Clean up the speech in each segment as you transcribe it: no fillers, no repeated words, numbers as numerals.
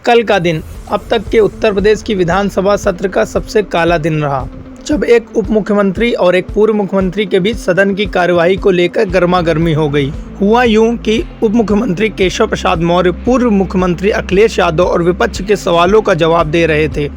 कल का दिन अब तक के उत्तर प्रदेश की विधानसभा सत्र का सबसे काला दिन रहा, जब एक उप मुख्यमंत्री और एक पूर्व मुख्यमंत्री के बीच सदन की कार्यवाही को लेकर गर्मागर्मी हो गई। हुआ यूं कि उप मुख्यमंत्री केशव प्रसाद मौर्य पूर्व मुख्यमंत्री अखिलेश यादव और विपक्ष के सवालों का जवाब दे रहे थे।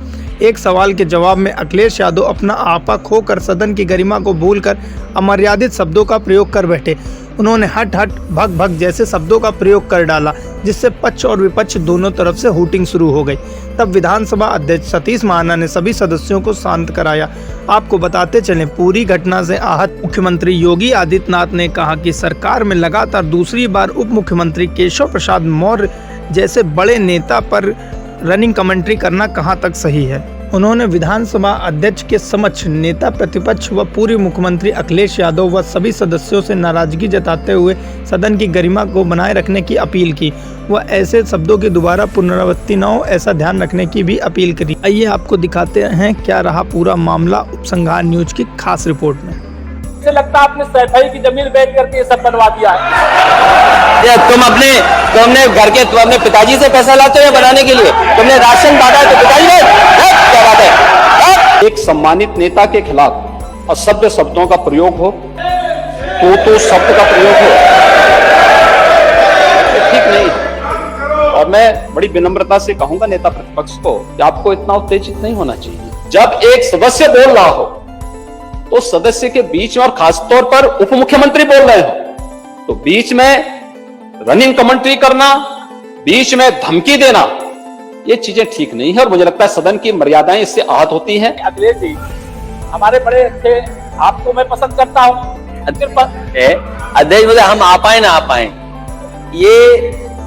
एक सवाल के जवाब में अखिलेश यादव अपना आपा खोकर सदन की गरिमा को भूलकर अमर्यादित शब्दों का प्रयोग कर बैठे। उन्होंने हट हट भग भग जैसे शब्दों का प्रयोग कर डाला, जिससे पक्ष और विपक्ष दोनों तरफ से हूटिंग शुरू हो गई। तब विधानसभा अध्यक्ष सतीश महाना ने सभी सदस्यों को शांत कराया। आपको बताते चलें, पूरी घटना से आहत मुख्यमंत्री योगी आदित्यनाथ ने कहा कि सरकार में लगातार दूसरी बार उप मुख्यमंत्री केशव प्रसाद मौर्य जैसे बड़े नेता पर रनिंग कमेंट्री करना कहां तक सही है। उन्होंने विधानसभा अध्यक्ष के समक्ष नेता प्रतिपक्ष व पूर्व मुख्यमंत्री अखिलेश यादव व सभी सदस्यों से नाराजगी जताते हुए सदन की गरिमा को बनाए रखने की अपील की व ऐसे शब्दों की दोबारा पुनरावृत्ति न हो, ऐसा ध्यान रखने की भी अपील करी। आइए आपको दिखाते हैं क्या रहा पूरा मामला उपसंहार न्यूज की खास रिपोर्ट में। मुझे लगता है आपने सैफई की जमीन बेच करके ये सब बनवा दिया है। तुम अपने घर के तुम अपने पिताजी से पैसा लाते हो बनाने के लिए, तुमने राशन बांटा है तो पिताजी ने क्या बात है। एक सम्मानित नेता के खिलाफ असभ्य शब्दों का प्रयोग हो, तो शब्द का प्रयोग हो, तो ठीक नहीं है। और मैं बड़ी विनम्रता से कहूंगा नेता प्रतिपक्ष को कि आपको इतना उत्तेजित नहीं होना चाहिए। जब एक सदस्य बोल रहा हो तो सदस्य के बीच में, और खासतौर पर उप मुख्यमंत्री बोल रहे हो तो बीच में रनिंग कमेंट्री करना, बीच में धमकी देना, ये चीजें ठीक नहीं है। और मुझे लगता है सदन की मर्यादाएं इससे आहत होती हैं। अखिलेश जी हमारे बड़े अच्छे, आपको मैं पसंद करता हूं। अध्यक्ष बोले हम आ पाए ना आ पाए, ये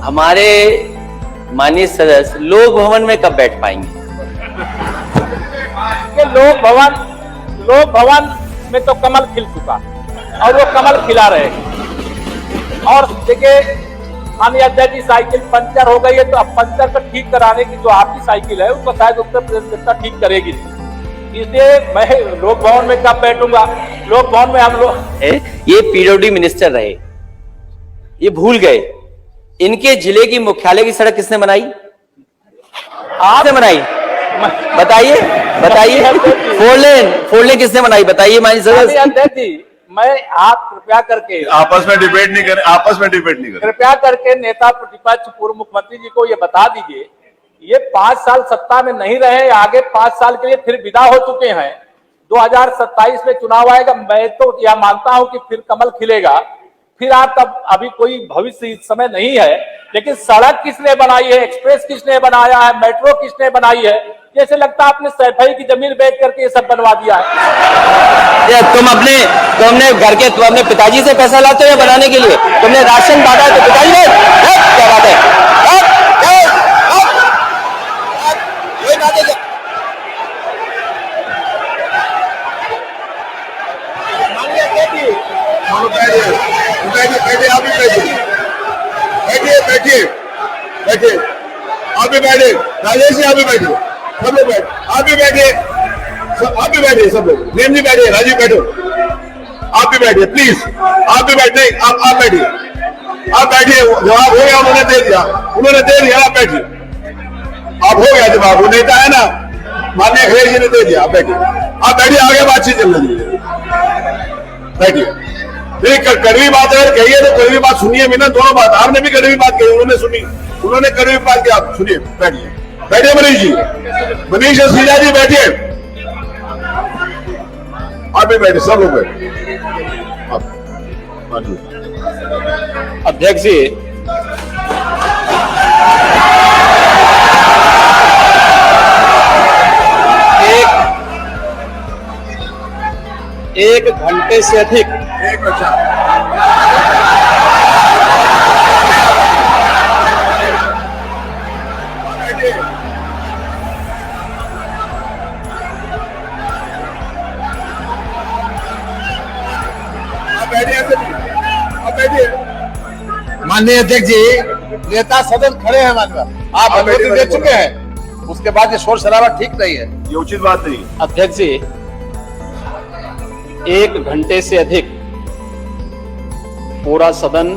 हमारे माननीय सदस्य लोक भवन में कब बैठ पाएंगे। लोक भवन में तो कमल खिल चुका और वो कमल खिला रहे। और देखिए माननीय अध्यक्ष जी साइकिल पंचर हो गई है, तो अब पंचर को ठीक कराने की जो आपकी साइकिल है उसको शायद उत्तर प्रदेश जनता ठीक करेगी, इसलिए मैं लोक भवन में कब बैठूंगा। लोक भवन में हम लोग, ये पीडब्ल्यूडी मिनिस्टर रहे, ये भूल गए इनके जिले की मुख्यालय की सड़क किसने बनाई, आपने बनाई? बताइए फोर लेन किसने बनाई, बताइए माननीय सदस्य। अध्यक्ष जी मैं आप कृपया करके आपस में डिबेट नहीं करें। कृपया करके नेता प्रतिपक्ष पूर्व मुख्यमंत्री जी को ये बता दीजिए, ये 5 साल सत्ता में नहीं रहे, आगे 5 साल के लिए फिर विदा हो चुके हैं। 2027 में चुनाव आएगा, मैं तो यह मानता हूं कि फिर कमल खिलेगा, फिर आप तब, अभी कोई भविष्य इस समय नहीं है। लेकिन सड़क किसने बनाई है, एक्सप्रेस किसने बनाया है, मेट्रो किसने बनाई है, जैसे लगता है आपने सैफई की जमीन बेच करके ये सब बनवा दिया है। तुम अपने घर के तुम अपने पिताजी से पैसा लाते हो बनाने के लिए, तुमने राशन बांटा है तो पिताजी ने क्या बात है। बैठिए, आप भी बैठे, राजेश जी आप भी बैठिए, सब लोग बैठे, आप भी बैठिए, सब लोग, नेम जी बैठिए, राजीव बैठो, आप भी बैठिए प्लीज, आप भी बैठे, आप बैठिए, जवाब हो गया, उन्होंने दे दिया, आप बैठिए, आप हो गया जवाब, वो नेता है ना माननीय अखिलेश जी ने दे दिया, आप बैठिए, आगे बातचीत चल रही है, बैठिए। कड़वी बात अगर कही है तो कड़वी बात सुनिए भी ना, दोनों बात, आपने भी कड़वी बात कही, उन्होंने सुनी, उन्होंने कड़वी बात की, आप सुनिए, बैठिए मनीष जी, मनीष सीधा जी बैठिए, आप भी बैठे, सब लोग बैठे। अध्यक्ष जी एक घंटे से अधिक माननीय अध्यक्ष जी, नेता सदन खड़े हैं, माननीय आप अनुमति दे चुके हैं, उसके बाद ये शोर शराबा ठीक नहीं है, ये उचित बात नहीं। अध्यक्ष जी 1 घंटे से अधिक पूरा सदन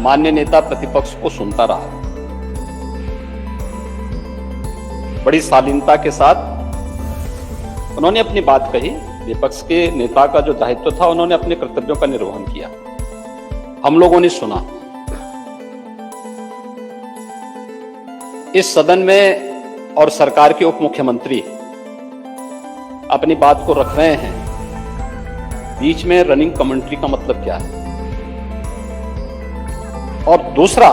मान्य नेता प्रतिपक्ष को सुनता रहा। बड़ी शालीनता के साथ उन्होंने अपनी बात कही। विपक्ष के नेता का जो दायित्व था, उन्होंने अपने कर्तव्यों का निर्वहन किया, हम लोगों ने सुना। इस सदन में और सरकार के उप मुख्यमंत्री अपनी बात को रख रहे हैं, बीच में रनिंग कमेंट्री का मतलब क्या है? और दूसरा,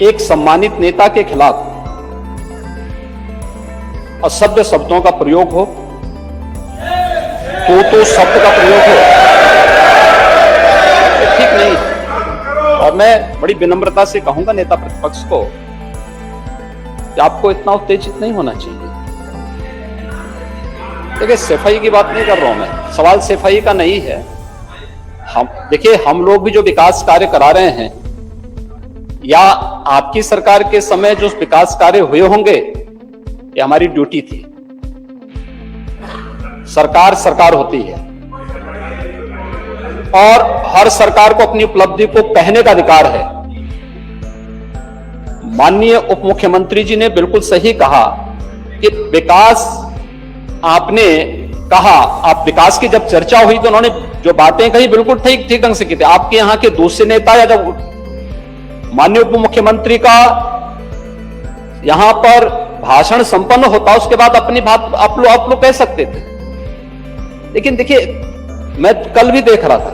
एक सम्मानित नेता के खिलाफ असभ्य शब्दों का प्रयोग हो, तो शब्द का प्रयोग हो, तो ठीक नहीं है। और मैं बड़ी विनम्रता से कहूंगा नेता प्रतिपक्ष को कि आपको इतना उत्तेजित नहीं होना चाहिए। देखिए, सफाई की बात नहीं कर रहा हूं मैं, सवाल सफाई का नहीं है। हम लोग भी जो विकास कार्य करा रहे हैं, या आपकी सरकार के समय जो विकास कार्य हुए होंगे, ये हमारी ड्यूटी थी। सरकार होती है और हर सरकार को अपनी उपलब्धि को कहने का अधिकार है। माननीय उप मुख्यमंत्री जी ने बिल्कुल सही कहा कि विकास, आपने कहा, आप विकास की जब चर्चा हुई तो उन्होंने जो बातें कही बिल्कुल ठीक ढंग से की थी। आपके यहां के दूसरे नेता या जब माननीय उप मुख्यमंत्री का यहां पर भाषण संपन्न होता, उसके बाद अपनी बात आप लोग कह सकते थे। लेकिन देखिए, मैं कल भी देख रहा था,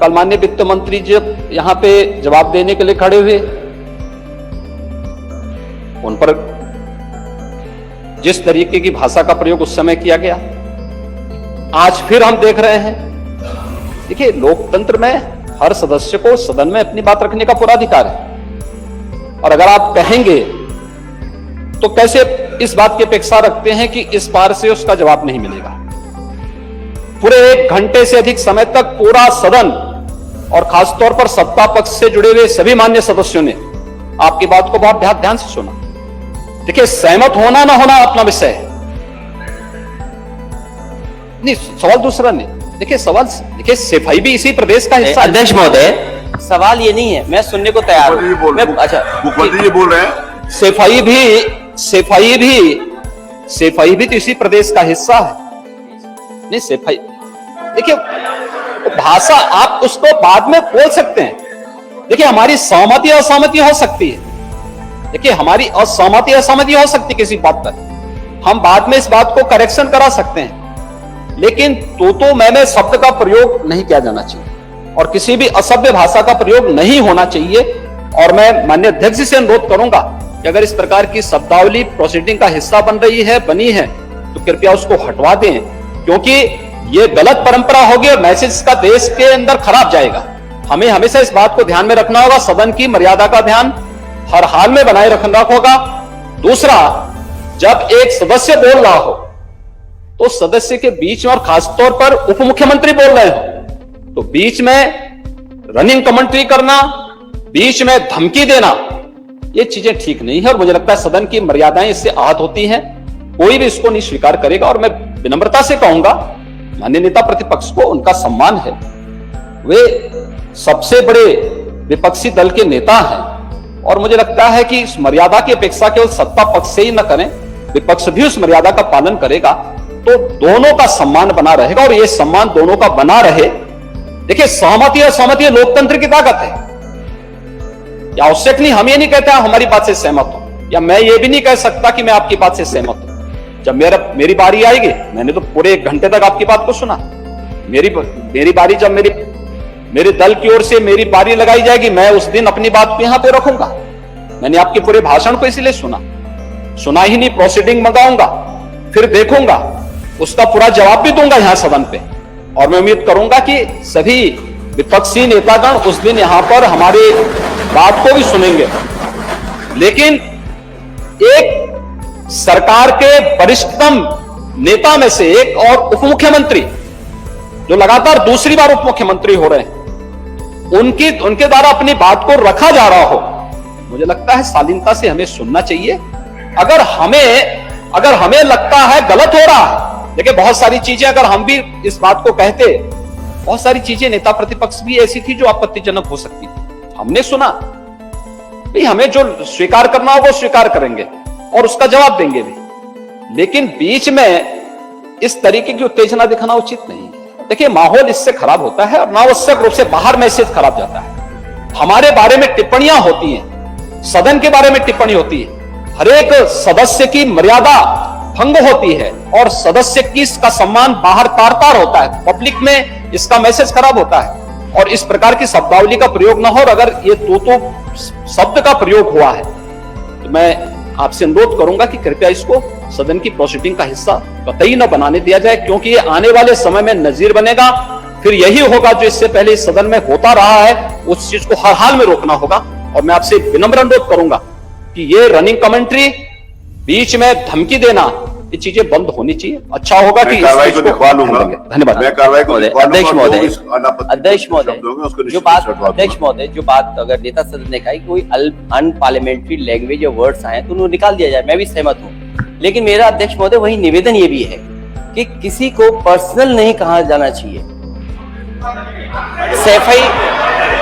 कल माननीय वित्त मंत्री जी यहां पे जवाब देने के लिए खड़े हुए, उन पर जिस तरीके की भाषा का प्रयोग उस समय किया गया, आज फिर हम देख रहे हैं। देखिए, लोकतंत्र में हर सदस्य को सदन में अपनी बात रखने का पूरा अधिकार है, और अगर आप कहेंगे तो कैसे इस बात की अपेक्षा रखते हैं कि इस बार से उसका जवाब नहीं मिलेगा? पूरे 1 घंटे से अधिक समय तक पूरा सदन और खासतौर पर सत्ता पक्ष से जुड़े हुए सभी मान्य सदस्यों ने आपकी बात को बहुत ध्यान से सुना। देखिए, सहमत होना ना होना अपना विषय है, नहीं, सवाल दूसरा नहीं। देखिए, सफाई भी इसी प्रदेश का हिस्सा है। अध्यक्ष महोदय, सवाल ये नहीं है, मैं सुनने को तैयार हूं। अच्छा, मुख्यमंत्री जी बोल रहे हैं, सफाई भी तो इसी प्रदेश का हिस्सा है। नहीं, सफाई, देखिए, भाषा आप उसको बाद में बोल सकते हैं। देखिए, हमारी सहमति असहमति हो सकती है, देखिए, हमारी असहमति असहमति हो सकती है किसी बात पर, हम बाद में इस बात को करेक्शन करा सकते हैं। लेकिन तो मैं शब्द का प्रयोग नहीं किया जाना चाहिए और किसी भी असभ्य भाषा का प्रयोग नहीं होना चाहिए। और मैं माननीय अध्यक्ष जी से अनुरोध करूंगा कि अगर इस प्रकार की शब्दावली प्रोसीडिंग का हिस्सा बनी है तो कृपया उसको हटवा दें, क्योंकि ये गलत परंपरा होगी और मैसेज का देश के अंदर खराब जाएगा। हमें हमेशा इस बात को ध्यान में रखना होगा, सदन की मर्यादा का ध्यान हर हाल में बनाए रखना होगा। दूसरा, जब एक सदस्य बोल रहा हो तो सदस्य के बीच में, और खासतौर पर उप मुख्यमंत्री बोल रहे हो, तो बीच में रनिंग कमेंट्री करना, बीच में धमकी देना, ये चीजें ठीक नहीं है। और मुझे लगता है सदन की मर्यादाएं इससे आहत होती हैं, कोई भी इसको नहीं स्वीकार करेगा। और मैं विनम्रता से कहूंगा, माननीय नेता प्रतिपक्ष को उनका सम्मान है, वे सबसे बड़े विपक्षी दल के नेता हैं, और मुझे लगता है कि इस मर्यादा की अपेक्षा केवल सत्ता पक्ष से ही न करें, विपक्ष भी उस मर्यादा का पालन करेगा तो दोनों का सम्मान बना रहेगा। और ये सम्मान दोनों का बना रहे। देखिए, सहमति असहमति लोकतंत्र की ताकत है, या आवश्यक नहीं, हम ये नहीं कहते हमारी बात से सहमत हो, या मैं ये भी नहीं कह सकता कि मैं आपकी बात से सहमत हूं। जब मेरी बारी आएगी, मैंने तो पूरे 1 घंटे तक आपकी बात को सुना, मेरी बारी जब मेरे दल की ओर से मेरी बारी लगाई जाएगी, मैं उस दिन अपनी बात को यहां पे रखूंगा। मैंने आपके पूरे भाषण को इसलिए सुना ही नहीं, प्रोसीडिंग मंगाऊंगा, फिर देखूंगा, उसका पूरा जवाब भी दूंगा यहां सदन पे। और मैं उम्मीद करूंगा कि सभी विपक्षी नेतागण उस दिन यहां पर हमारी बात को भी सुनेंगे। लेकिन एक सरकार के वरिष्ठतम नेता में से एक और उप मुख्यमंत्री, जो लगातार दूसरी बार उप मुख्यमंत्री हो रहे हैं, उनके द्वारा अपनी बात को रखा जा रहा हो, मुझे लगता है शालीनता से हमें सुनना चाहिए। अगर हमें लगता है गलत हो रहा है, देखिए, बहुत सारी चीजें अगर हम भी इस बात को कहते, बहुत सारी चीजें नेता प्रतिपक्ष भी ऐसी थी जो आपत्तिजनक हो सकती थी, हमने सुना, भाई हमें जो स्वीकार करना हो वो स्वीकार करेंगे और उसका जवाब देंगे भी, लेकिन बीच में इस तरीके की उत्तेजना दिखाना उचित नहीं है। देखिए माहौल इससे खराब होता है और अनावश्यक रूप से बाहर मैसेज खराब जाता है। हमारे बारे में टिप्पणियां होती हैं, सदन के बारे में टिप्पणी होती है, हर एक सदस्य की मर्यादा भंग होती है और सदस्य की इसका सम्मान बाहर तार तार होता है, पब्लिक में इसका मैसेज खराब होता है और इस प्रकार की शब्दावली का प्रयोग ना हो। और अगर ये तो शब्द का प्रयोग हुआ है तो मैं आपसे अनुरोध करूंगा कि कृपया इसको सदन की प्रोसीडिंग का हिस्सा कतई न बनाने दिया जाए, क्योंकि ये आने वाले समय में नजीर बनेगा। फिर यही होगा जो इससे पहले इस सदन में होता रहा है, उस चीज को हर हाल में रोकना होगा। और मैं आपसे विनम्र अनुरोध करूंगा कि ये रनिंग कमेंट्री, बीच में धमकी देना, ये चीजें बंद होनी चाहिए। अच्छा होगा कि कार्रवाई को दिखवा लूंगा। धन्यवाद। मैं कार्रवाई को दिखवा लूंगा। अध्यक्ष महोदय, अध्यक्ष महोदय जो बात अगर नेता सदन ने कहा कि कोई अनपार्लियामेंट्री लैंग्वेज या वर्ड्स आए तो उन्हें निकाल दिया जाए, मैं भी सहमत हूँ। लेकिन मेरा अध्यक्ष महोदय वही निवेदन ये भी है कि किसी को पर्सनल नहीं कहा जाना चाहिए। सैफई,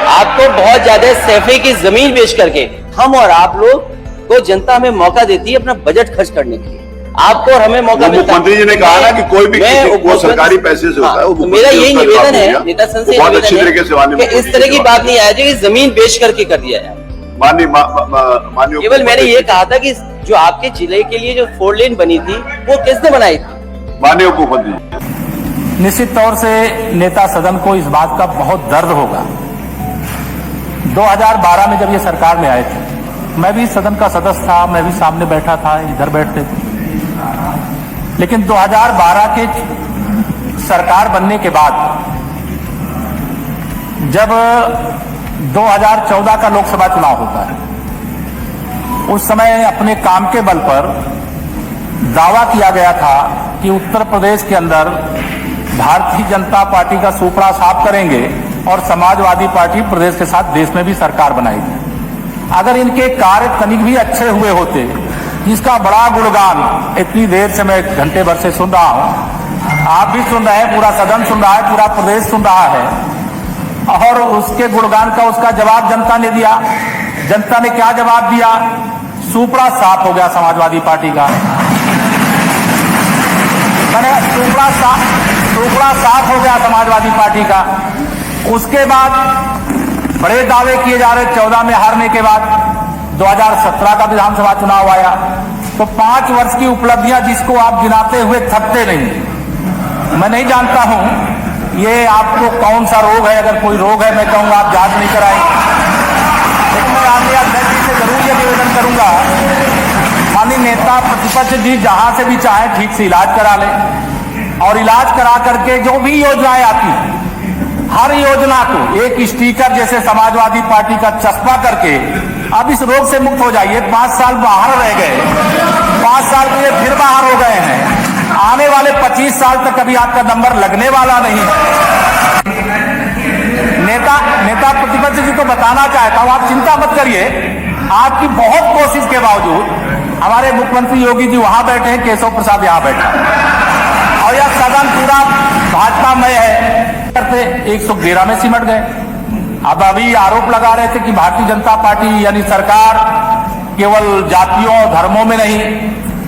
आपको बहुत ज्यादा सैफई की जमीन बेच करके हम और आप लोग को जनता हमें मौका देती है अपना बजट खर्च करने के लिए, आपको और हमें मौका मिलता है। मुख्यमंत्री जी ने कहा ना कि कोई भी वो सरकारी पैसे से होता है। तो मेरा यही निवेदन है, नेता संसद से बहुत अच्छी तरीके से निवेदन है कि इस तरह की बात नहीं आया कि जमीन बेच करके कर दिया जाए। माननीय केवल मैंने ये कहा था कि जो आपके जिले के लिए जो 4 लेन बनी थी वो किसने बनाई थी? माननीय उप मुख्यमंत्री। निश्चित तौर से नेता सदन को इस बात का बहुत दर्द होगा। 2012 में जब ये सरकार में आए थे, मैं भी सदन का सदस्य था, मैं भी सामने बैठा था, इधर बैठते थे। लेकिन 2012 के सरकार बनने के बाद जब 2014 का लोकसभा चुनाव होता है, उस समय अपने काम के बल पर दावा किया गया था कि उत्तर प्रदेश के अंदर भारतीय जनता पार्टी का सुपड़ा साफ करेंगे और समाजवादी पार्टी प्रदेश के साथ देश में भी सरकार बनाएगी। अगर इनके कार्य तनिक भी अच्छे हुए होते, जिसका बड़ा गुणगान इतनी देर से मैं घंटे भर से सुन रहा हूं, आप भी सुन रहे हैं, पूरा सदन सुन रहा है, पूरा प्रदेश सुन रहा है, और उसके गुणगान का उसका जवाब जनता ने दिया। जनता ने क्या जवाब दिया? सुपड़ा साफ हो गया समाजवादी पार्टी का। मैंने सुपड़ा साफ हो गया समाजवादी पार्टी का। उसके बाद बड़े दावे किए जा रहे। 14 में हारने के बाद 2017 का विधानसभा चुनाव आया तो 5 वर्ष की उपलब्धियां जिसको आप गिनाते हुए थकते नहीं। मैं नहीं जानता हूं ये आपको कौन सा रोग है, अगर कोई रोग है मैं कहूंगा आप जांच नहीं कराएंगे। लेकिन मैं माननीय अध्यक्ष जी से जरूर ये निवेदन करूंगा, माननीय नेता प्रतिपक्ष जी जहां से भी चाहे ठीक से इलाज करा ले, और इलाज करा करके जो भी योजनाएं आती हर योजना को एक स्टिकर जैसे समाजवादी पार्टी का चस्पा करके अब इस रोग से मुक्त हो जाइए। 5 साल बाहर रह गए, 5 साल के लिए फिर बाहर हो गए हैं। आने वाले 25 साल तक कभी आपका नंबर लगने वाला नहीं। नेता प्रतिपक्ष जी को बताना चाहता हूं, आप चिंता मत करिए, आपकी बहुत कोशिश के बावजूद हमारे मुख्यमंत्री योगी जी वहां बैठे हैं, केशव प्रसाद यहां बैठे, और यह सदन पूरा भाजपामय है, 113 में सिमट गए। अब अभी आरोप लगा रहे थे कि भारतीय जनता पार्टी यानी सरकार केवल जातियों धर्मों में नहीं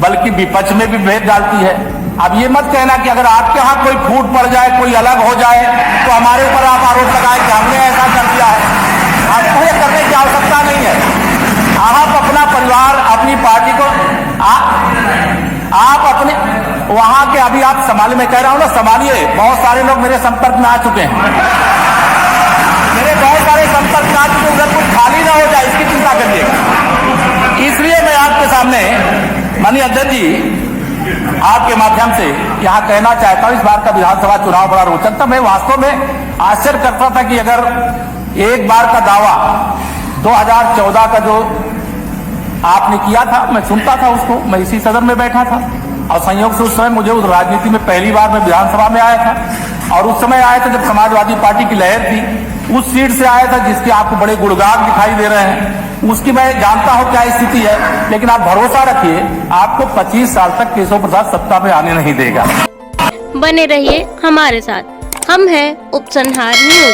बल्कि विपक्ष में भी भेद डालती है। अब ये मत कहना कि अगर आपके यहाँ कोई फूट पड़ जाए, कोई अलग हो जाए तो हमारे ऊपर आप आरोप लगाए कि हमने ऐसा कर दिया है। आपको ये करने की आवश्यकता नहीं है। आप अपना परिवार, अपनी पार्टी को आप अपने वहां के अभी आप संभालिए, मैं कह रहा हूं ना संभालिए। बहुत सारे लोग मेरे संपर्क में आ चुके हैं, मेरे बहुत सारे संपर्क में आ चुके, उधर कुछ खाली ना हो जाए इसकी चिंता करिएगा। इसलिए मैं आपके सामने माननीय अध्यक्ष जी आपके माध्यम से यहाँ कहना चाहता हूँ, इस बार का विधानसभा चुनाव बड़ा रोचक था। मैं वास्तव में आश्चर्य करता था कि अगर एक बार का दावा 2014 का जो आपने किया था, मैं सुनता था उसको, मैं इसी सदन में बैठा था और संयोग से उस समय मुझे उस राजनीति में पहली बार मैं विधानसभा में आया था, और उस समय आया था जब समाजवादी पार्टी की लहर थी, उस सीट से आया था जिसके आपको बड़े गुणगान दिखाई दे रहे हैं। उसकी मैं जानता हूं क्या स्थिति है, लेकिन आप भरोसा रखिए आपको 25 साल तक केशव प्रसाद सत्ता में आने नहीं देगा। बने रहिए हमारे साथ, हम हैं उपसंहार न्यूज।